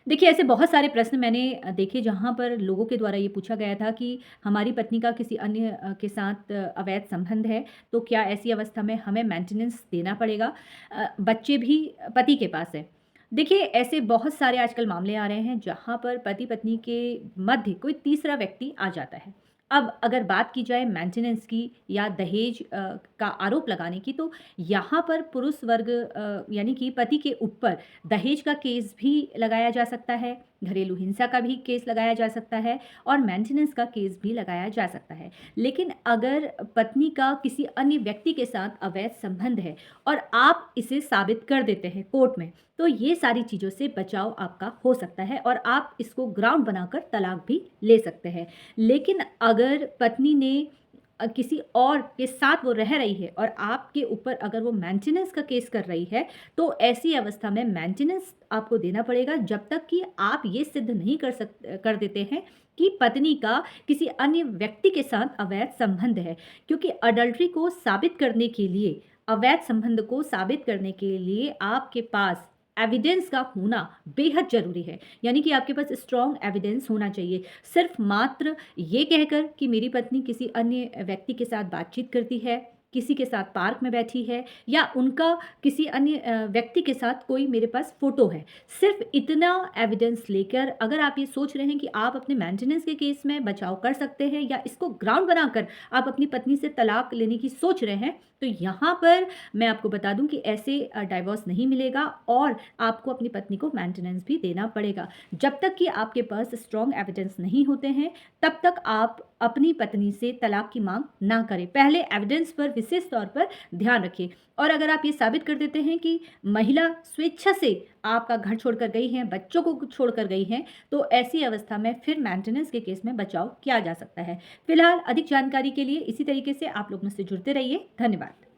देखिए, ऐसे बहुत सारे प्रश्न मैंने देखे जहाँ पर लोगों के द्वारा ये पूछा गया था कि हमारी पत्नी का किसी अन्य के साथ अवैध संबंध है, तो क्या ऐसी अवस्था में हमें मेंटेनेंस देना पड़ेगा? बच्चे भी पति के पास हैं। देखिए, ऐसे बहुत सारे आजकल मामले आ रहे हैं जहाँ पर पति-पत्नी के मध्य कोई तीसरा व्यक्ति आ जाता है। अब अगर बात की जाए मेंटेनेंस की या दहेज का आरोप लगाने की, तो यहाँ पर पुरुष वर्ग यानी कि पति के ऊपर दहेज का केस भी लगाया जा सकता है, घरेलू हिंसा का भी केस लगाया जा सकता है और मेंटेनेंस का केस भी लगाया जा सकता है। लेकिन अगर पत्नी का किसी अन्य व्यक्ति के साथ अवैध संबंध है और आप इसे साबित कर देते हैं कोर्ट में, तो ये सारी चीज़ों से बचाव आपका हो सकता है और आप इसको ग्राउंड बनाकर तलाक भी ले सकते हैं। लेकिन अगर पत्नी ने किसी और के साथ वो रह रही है और आपके ऊपर अगर वो मेंटेनेंस का केस कर रही है, तो ऐसी अवस्था में मेंटेनेंस आपको देना पड़ेगा जब तक कि आप ये सिद्ध नहीं कर देते हैं कि पत्नी का किसी अन्य व्यक्ति के साथ अवैध संबंध है। क्योंकि अडल्ट्री को साबित करने के लिए, अवैध संबंध को साबित करने के लिए आपके पास एविडेंस का होना बेहद ज़रूरी है। यानी कि आपके पास स्ट्रॉन्ग एविडेंस होना चाहिए। सिर्फ़ मात्र ये कहकर कि मेरी पत्नी किसी अन्य व्यक्ति के साथ बातचीत करती है, किसी के साथ पार्क में बैठी है या उनका किसी अन्य व्यक्ति के साथ कोई मेरे पास फ़ोटो है। सिर्फ़ इतना एविडेंस लेकर अगर आप ये सोच रहे हैं कि आप अपने मेंटेनेंस के केस में बचाव कर सकते हैं या इसको ग्राउंड बनाकर आप अपनी पत्नी से तलाक लेने की सोच रहे हैं, तो यहाँ पर मैं आपको बता दूँ कि ऐसे डाइवोर्स नहीं मिलेगा और आपको अपनी पत्नी को मेंटेनेंस भी देना पड़ेगा। जब तक कि आपके पास स्ट्रॉन्ग एविडेंस नहीं होते हैं, तब तक आप अपनी पत्नी से तलाक की माँग ना करें। पहले एविडेंस पर विशेष तौर पर ध्यान रखें और अगर आप ये साबित कर देते हैं कि महिला स्वेच्छा से आपका घर छोड़कर गई हैं, बच्चों को छोड़कर गई हैं, तो ऐसी अवस्था में फिर मेंटेनेंस के केस में बचाव किया जा सकता है। फिलहाल अधिक जानकारी के लिए इसी तरीके से आप लोग मुझसे जुड़ते रहिए। धन्यवाद।